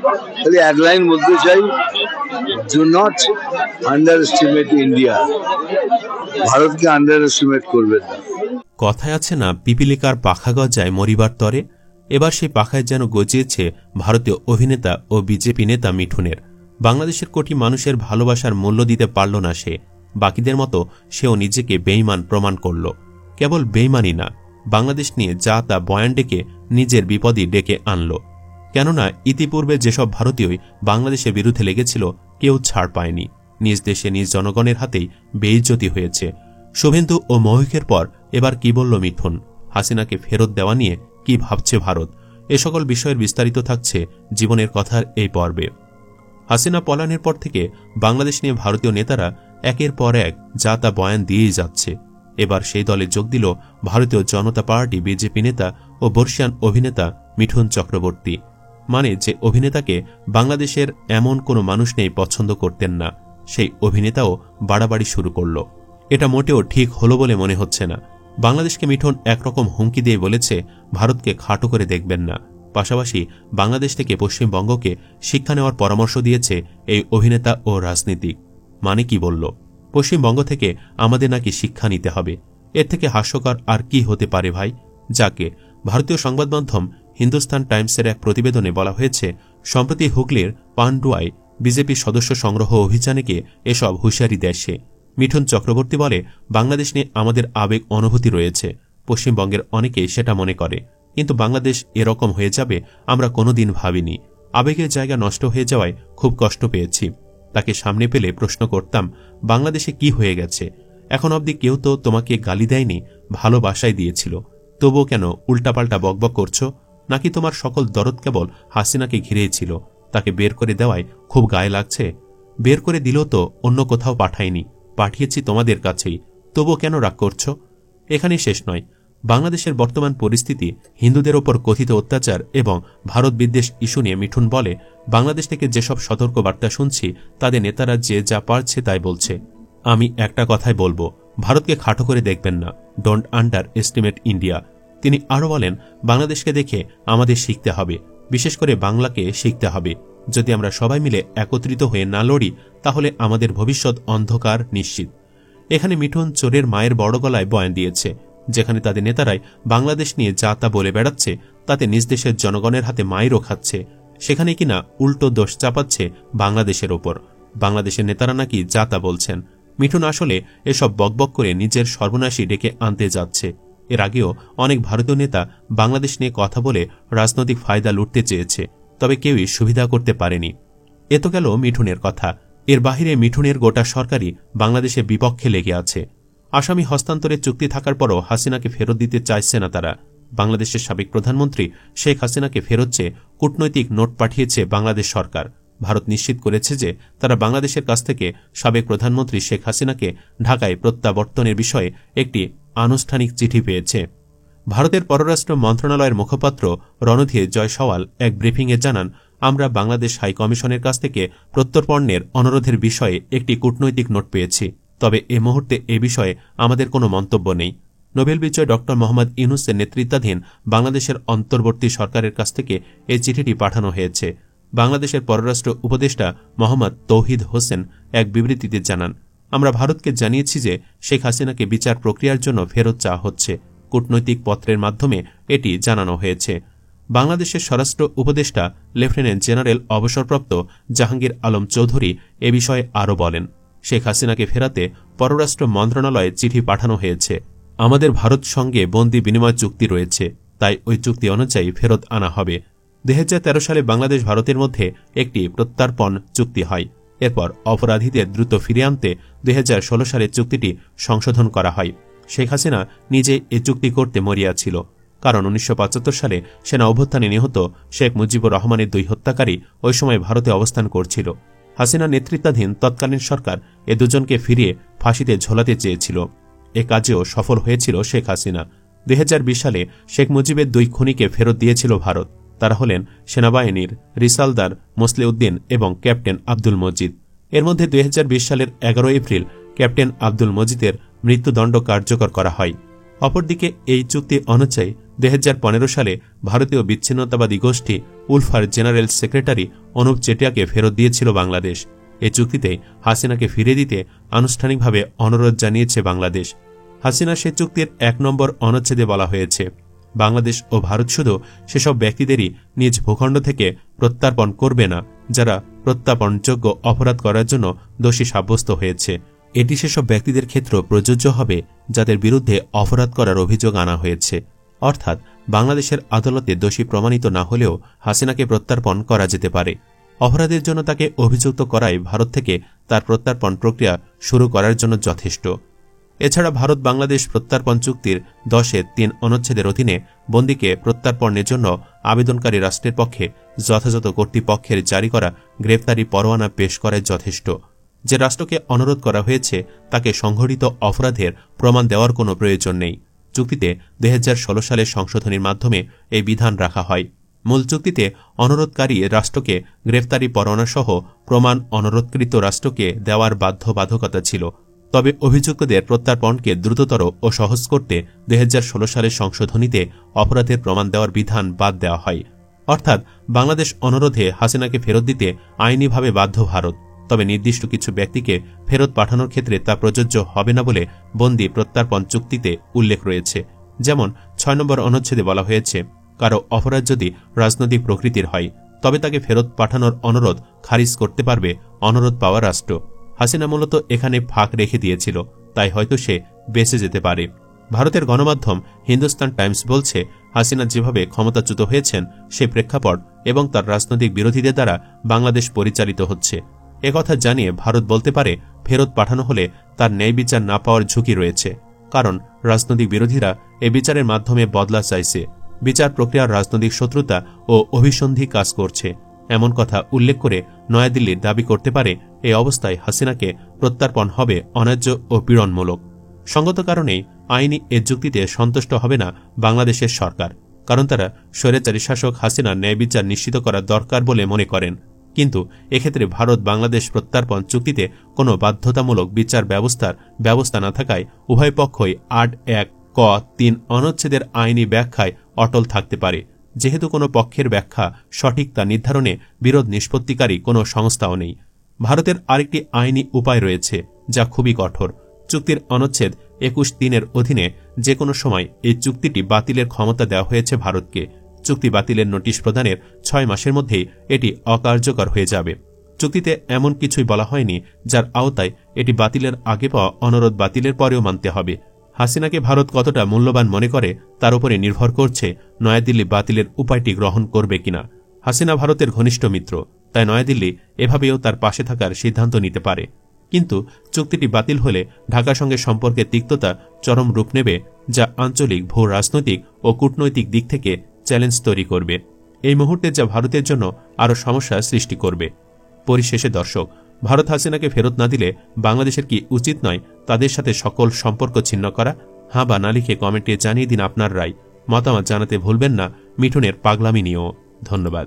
খালি এক লাইন বলতে চাই, do not under estimate India. ভারতকে আন্ডার এস্টিমেট করবেন না। কথায় আছে না, পিপিলিকার পাখা গজায় মরিবার তরে। এবার সেই পাখায় যেন গজিয়েছে ভারতীয় অভিনেতা ও বিজেপি নেতা মিঠুনের। বাংলাদেশের কোটি মানুষের ভালোবাসার মূল্য দিতে পারল না সে। বাকিদের মতো সেও নিজেকে বেঈমান প্রমাণ করল। কেবল বেঈমানই না, বাংলাদেশ নিয়ে যা তা বয়ান ডেকে নিজের বিপদই ডেকে আনল। কেননা ইতিপূর্বে যেসব ভারতীয়ই বাংলাদেশের বিরুদ্ধে লেগেছিল, কেউ ছাড় পায়নি। নিজ দেশে নিজ জনগণের হাতেই বেইজ্জতি হয়েছে। শুভেন্দু ও মহিকের পর এবার কি বলল মিঠুন? হাসিনাকে ফেরত দেওয়া নিয়ে কি ভাবছে ভারত? এ সকল বিষয়ের বিস্তারিত থাকছে জীবনের কথার এই পর্বে। হাসিনা পলায়নের পর থেকে বাংলাদেশ নিয়ে ভারতীয় নেতারা একের পর এক যা তা বয়ান দিয়েই যাচ্ছে। এবার সেই দলে যোগ দিল ভারতীয় জনতা পার্টি বিজেপি নেতা ও বর্ষিয়ান অভিনেতা মিঠুন চক্রবর্তী। মানে যে অভিনেতাকে বাংলাদেশের এমন কোনো মানুষ নেই পছন্দ করতেন না, সেই অভিনেতাও বাড়াবাড়ি শুরু করল। এটা মোটেও ঠিক হলো বলে মনে হচ্ছে না। বাংলাদেশকে মিঠুন একরকম হুমকি দিয়ে বলেছে, ভারতকে খাটো করে দেখবেন না। পাশাপাশি বাংলাদেশ থেকে পশ্চিমবঙ্গকে শিক্ষা নেওয়ার পরামর্শ দিয়েছে এই অভিনেতা ও রাজনীতিক। মানে কি বলল? পশ্চিমবঙ্গ থেকে আমাদের নাকি শিক্ষা নিতে হবে। এর থেকে হাস্যকর আর কি হতে পারে ভাই? যাকে ভারতীয় সংবাদ মাধ্যম হিন্দুস্তান টাইমসের এক প্রতিবেদনে বলা হয়েছে, সম্প্রতি হুগলির পান্ডুয়ায় বিজেপি সদস্য সংগ্রহ অভিযানেকে এসব হুঁশিয়ারি দেশে। মিঠুন চক্রবর্তী বলে, বাংলাদেশ নিয়ে আমাদের আবেগ অনুভূতি রয়েছে। পশ্চিমবঙ্গের অনেকেই সেটা মনে করে, কিন্তু বাংলাদেশ এরকম হয়ে যাবে আমরা কোনোদিন ভাবিনি। আবেগের জায়গা নষ্ট হয়ে যাওয়ায় খুব কষ্ট পেয়েছি। তাকে সামনে পেলে প্রশ্ন করতাম, বাংলাদেশে কি হয়ে গেছে? এখন অবধি কেউ তো তোমাকে গালি দেয়নি, ভালোবাসাই দিয়েছিল। তবুও কেন উল্টাপাল্টা বকবক করছো? নাকি তোমার সকল দরদ কেবল হাসিনাকে ঘিরেই ছিল? তাকে বের করে দেওয়ায় খুব গায়ে লাগছে? বের করে দিলেও তো অন্য কোথাও পাঠায়নি, পাঠিয়েছি তোমাদের কাছেই। তবুও কেন রাগ করছ? এখানেই শেষ নয়। বাংলাদেশের বর্তমান পরিস্থিতি, হিন্দুদের ওপর কথিত অত্যাচার এবং ভারত বিদ্বেষ ইস্যু নিয়ে মিঠুন বলে, বাংলাদেশ থেকে যেসব সতর্ক বার্তা শুনছি তাদের নেতারা যে যা পারছে তাই বলছে। আমি একটা কথাই বলবো, ভারতকে খাটো করে দেখবেন না। Don't under estimate India. তিনি আরও বলেন, বাংলাদেশকে দেখে আমাদের শিখতে হবে, বিশেষ করে বাংলাকে শিখতে হবে। যদি আমরা সবাই মিলে একত্রিত হয়ে না লড়ি, তাহলে আমাদের ভবিষ্যৎ অন্ধকার নিশ্চিত। এখানে মিঠুন চোরের মায়ের বড় গলায় বয়ান দিয়েছে। যেখানে তাদের নেতারাই বাংলাদেশ নিয়ে যা তা বলে বেড়াচ্ছে, তাতে নিজ দেশের জনগণের হাতে মাইরও খাচ্ছে। সেখানে কিনা উল্টো দোষ চাপাচ্ছে বাংলাদেশের ওপর। বাংলাদেশের নেতারা নাকি যা তা বলছেন। মিঠুন আসলে এসব বকবক করে নিজের সর্বনাশী ডেকে আনতে যাচ্ছে। এর আগেও অনেক ভারতীয় নেতা বাংলাদেশ নিয়ে কথা বলে রাজনৈতিক ফায়দা লুটতে চেয়েছে, তবে কেউই সুবিধা করতে পারেনি। এ তো গেল মিঠুনের কথা। এর বাহিরে মিঠুনের গোটা সরকারই বাংলাদেশের বিপক্ষে লেগে আছে। আসামি হস্তান্তরের চুক্তি থাকার পরও হাসিনাকে ফেরত দিতে চাইছে না তারা। বাংলাদেশের সাবেক প্রধানমন্ত্রী শেখ হাসিনাকে ফেরত চেয়ে কূটনৈতিক নোট পাঠিয়েছে বাংলাদেশ সরকার। ভারত নিশ্চিত করেছে যে তারা বাংলাদেশের কাছ থেকে সাবেক প্রধানমন্ত্রী শেখ হাসিনাকে ঢাকায় প্রত্যাবর্তনের বিষয়ে একটি আনুষ্ঠানিক চিঠি পেয়েছে। ভারতের পররাষ্ট্র মন্ত্রণালয়ের মুখপাত্র রণধীর জয়সওয়াল এক ব্রিফিংয়ে জানান, আমরা বাংলাদেশ হাই কমিশনের কাছ থেকে প্রত্যর্পণের অনুরোধের বিষয়ে একটি কূটনৈতিক নোট পেয়েছি। তবে এ মুহূর্তে এ বিষয়ে আমাদের কোনো মন্তব্য নেই। নোবেল বিজয়ী ড মোহাম্মদ ইউনূসের নেতৃত্বাধীন বাংলাদেশের অন্তর্বর্তী সরকারের কাছ থেকে এই চিঠিটি পাঠানো হয়েছে। বাংলাদেশের পররাষ্ট্র উপদেষ্টা মোহাম্মদ তৌহিদ হোসেন এক বিবৃতিতে জানান, আমরা ভারতকে জানিয়েছি যে শেখ হাসিনাকে বিচার প্রক্রিয়ার জন্য ফেরত চাওয়া হচ্ছে। কূটনৈতিক পত্রের মাধ্যমে এটি জানানো হয়েছে। বাংলাদেশের স্বরাষ্ট্র উপদেষ্টা লেফটেন্যান্ট জেনারেল অবসরপ্রাপ্ত জাহাঙ্গীর আলম চৌধুরী এ বিষয়ে আরও বলেন, শেখ হাসিনাকে ফেরাতে পররাষ্ট্র মন্ত্রণালয়ে চিঠি পাঠানো হয়েছে। আমাদের ভারত সঙ্গে বন্দি বিনিময় চুক্তি রয়েছে, তাই ওই চুক্তি অনুযায়ী ফেরত আনা হবে। 2013 সালে বাংলাদেশ ভারতের মধ্যে একটি প্রত্যার্পণ চুক্তি হয়। এরপর অপরাধীদের দ্রুত ফিরিয়ে আনতে 2016 সালে চুক্তিটি সংশোধন করা হয়। শেখ হাসিনা নিজে এ চুক্তি করতে মরিয়া ছিল, কারণ 1975 সালে সেনা অভ্যুত্থানে নিহত শেখ মুজিবুর রহমানের 2 হত্যাকারী ওই সময় ভারতে অবস্থান করছিল। হাসিনা নেতৃত্বাধীন তৎকালীন সরকার এ দুজনকে ফিরিয়ে ফাঁসিতে ঝোলাতে চেয়েছিল। এ কাজেও সফল হয়েছিল শেখ হাসিনা। 2020 সালে শেখ মুজিবের 2 খুনিকে ফেরত দিয়েছিল ভারত। তারা হলেন সেনাবাহিনীর রিসালদার মোসলেউদ্দিন এবং ক্যাপ্টেন আব্দুল মজিদ। এর মধ্যে 2020 সালের 11 এপ্রিল ক্যাপ্টেন আব্দুল মজিদের মৃত্যুদণ্ড কার্যকর করা হয়। অপরদিকে এই চুক্তি অনুযায়ী 2015 সালে ভারতীয় বিচ্ছিন্নতাবাদী গোষ্ঠী উলফার জেনারেল সেক্রেটারি অনুপ চেটিয়াকে ফেরত দিয়েছিল বাংলাদেশ। এই চুক্তিতে হাসিনাকে ফিরে দিতে আনুষ্ঠানিকভাবে অনুরোধ জানিয়েছে বাংলাদেশ। হাসিনা সে চুক্তির 1 নম্বর অনুচ্ছেদে বলা হয়েছে, বাংলাদেশ ও ভারত শুধু সেসব ব্যক্তিদেরই নিজ ভূখণ্ড থেকে প্রত্যার্পণ করবে না যারা প্রত্যার্পণযোগ্য অপরাধ করার জন্য দোষী সাব্যস্ত হয়েছে। এটি সেসব ব্যক্তিদের ক্ষেত্রে প্রযোজ্য হবে যাদের বিরুদ্ধে অপরাধ করার অভিযোগ আনা হয়েছে। অর্থাৎ বাংলাদেশের আদালতে দোষী প্রমাণিত না হলেও হাসিনাকে প্রত্যার্পণ করা যেতে পারে। অপরাধের জন্য তাকে অভিযুক্ত করাই ভারত থেকে তার প্রত্যার্পণ প্রক্রিয়া শুরু করার জন্য যথেষ্ট। এছাড়া ভারত বাংলাদেশ প্রত্যার্পণ চুক্তির 10-3 অনুচ্ছেদের অধীনে বন্দীকে প্রত্যার্পণের জন্য আবেদনকারী রাষ্ট্রের পক্ষে যথাযথ কর্তৃপক্ষের জারি করা গ্রেফতারি পরোয়ানা পেশ করাই যথেষ্ট। যে রাষ্ট্রকে অনুরোধ করা হয়েছে তাকে সংঘটিত অপরাধের প্রমাণ দেওয়ার কোনো প্রয়োজন নেই। চুক্তিতে 2016 সালের সংশোধনীর মাধ্যমে এই বিধান রাখা হয়। মূল চুক্তিতে অনুরোধকারী রাষ্ট্রকে গ্রেফতারি পরোয়ানাসহ প্রমাণ অনুরোধকৃত রাষ্ট্রকে দেওয়ার বাধ্যবাধকতা ছিল। তবে অভিযুক্তদের প্রত্যার্পণকে দ্রুততর ও সহজ করতে 2016 সালের সংশোধনীতে অপরাধের প্রমাণ দেওয়ার বিধান বাদ দেওয়া হয়। অর্থাৎ বাংলাদেশ অনুরোধে হাসিনাকে ফেরত দিতে আইনিভাবে বাধ্য ভারত, তবে নির্দিষ্ট কিছু ব্যক্তিকে ফেরত পাঠানোর ক্ষেত্রে তা প্রযোজ্য হবে না বলে বন্দী প্রত্যার্পণ চুক্তিতে উল্লেখ রয়েছে। যেমন 6 নম্বর অনুচ্ছেদে বলা হয়েছে, কারো অপরাধ যদি রাজনৈতিক প্রকৃতির হয় তবে তাকে ফেরত পাঠানোর অনুরোধ খারিজ করতে পারবে অনুরোধ পাওয়া রাষ্ট্র। হাসিনা মূলত এখানে ফাঁক রেখে দিয়েছিল, তাই হয়তো সে বেঁচে যেতে পারে। ভারতের গণমাধ্যম হিন্দুস্তান টাইমস বলছে, হাসিনা যেভাবে ক্ষমতাচ্যুত হয়েছেন সে প্রেক্ষাপট এবং তার রাজনৈতিক বিরোধীদের দ্বারা বাংলাদেশ পরিচালিত হচ্ছে। একথা জানিয়ে ভারত বলতে পারে, ফেরত পাঠানো হলে তার ন্যায় বিচার না পাওয়ার ঝুঁকি রয়েছে, কারণ রাজনৈতিক বিরোধীরা এ বিচারের মাধ্যমে বদলা চাইছে। বিচার প্রক্রিয়ার রাজনৈতিক শত্রুতা ও অভিসন্ধি কাজ করছে, এমন কথা উল্লেখ করে নয়াদিল্লির দাবি করতে পারে এই অবস্থায় হাসিনাকে প্রত্যার্পণ হবে অন্যায্য ও পীড়নমূলক। সঙ্গত কারণেই আইনি এ যুক্তিতে সন্তুষ্ট হবে না বাংলাদেশের সরকার, কারণ তারা স্বৈরাচারী শাসক হাসিনার ন্যায় বিচার নিশ্চিত করা দরকার বলে মনে করেন। কিন্তু এক্ষেত্রে ভারত বাংলাদেশ প্রত্যার্পণ চুক্তিতে কোনো বাধ্যতামূলক বিচার ব্যবস্থা না থাকায় উভয় পক্ষই 8(1)(ক)(3) অনুচ্ছেদের আইনি ব্যাখ্যায় অটল থাকতে পারে। যেহেতু কোনো পক্ষের ব্যাখ্যা সঠিক তা নির্ধারণে বিরোধ নিষ্পত্তিকারী কোনো সংস্থাও নেই। ভারতের আরেকটি আইনি উপায় রয়েছে যা খুবই কঠোর। চুক্তির অনুচ্ছেদ 21(3)-এর অধীনে যে কোনো সময় এই চুক্তিটি বাতিলের ক্ষমতা দেওয়া হয়েছে ভারতকে। চুক্তি বাতিলের নোটিশ প্রদানের 6 মাসের মধ্যেই এটি অকার্যকর হয়ে যাবে। চুক্তিতে এমন কিছুই বলা হয়নি যার আওতায় এটি বাতিলের আগে পাওয়া অনুরোধ বাতিলের পরেও মানতে হবে। হাসিনাকে ভারত কতটা মূল্যবান মনে করে তার উপরে নির্ভর করছে নয়াদিল্লি বাতিলের উপায়টি গ্রহণ করবে কিনা। হাসিনা ভারতের ঘনিষ্ঠ মিত্র, তাই নয়াদিল্লি এভাবেও তার পাশে থাকার সিদ্ধান্ত নিতে পারে। কিন্তু চুক্তিটি বাতিল হলে ঢাকার সঙ্গে সম্পর্কের তিক্ততা চরম রূপ নেবে, যা আঞ্চলিক ভূ রাজনৈতিক ও কূটনৈতিক দিক থেকে চ্যালেঞ্জ তৈরি করবে। এই মুহূর্তে যা ভারতের জন্য আরও সমস্যার সৃষ্টি করবে। পরিশেষে দর্শক, ভারত হাসিনাকে ফেরত না দিলে বাংলাদেশের কি উচিত নয় তাদের সাথে সকল সম্পর্ক ছিন্ন করা? হ্যাঁ বা না লিখে কমেন্টে জানিয়ে দিন আপনার রায়। মতামত জানাতে ভুলবেন না মিঠুনের পাগলামি নিয়েও। ধন্যবাদ।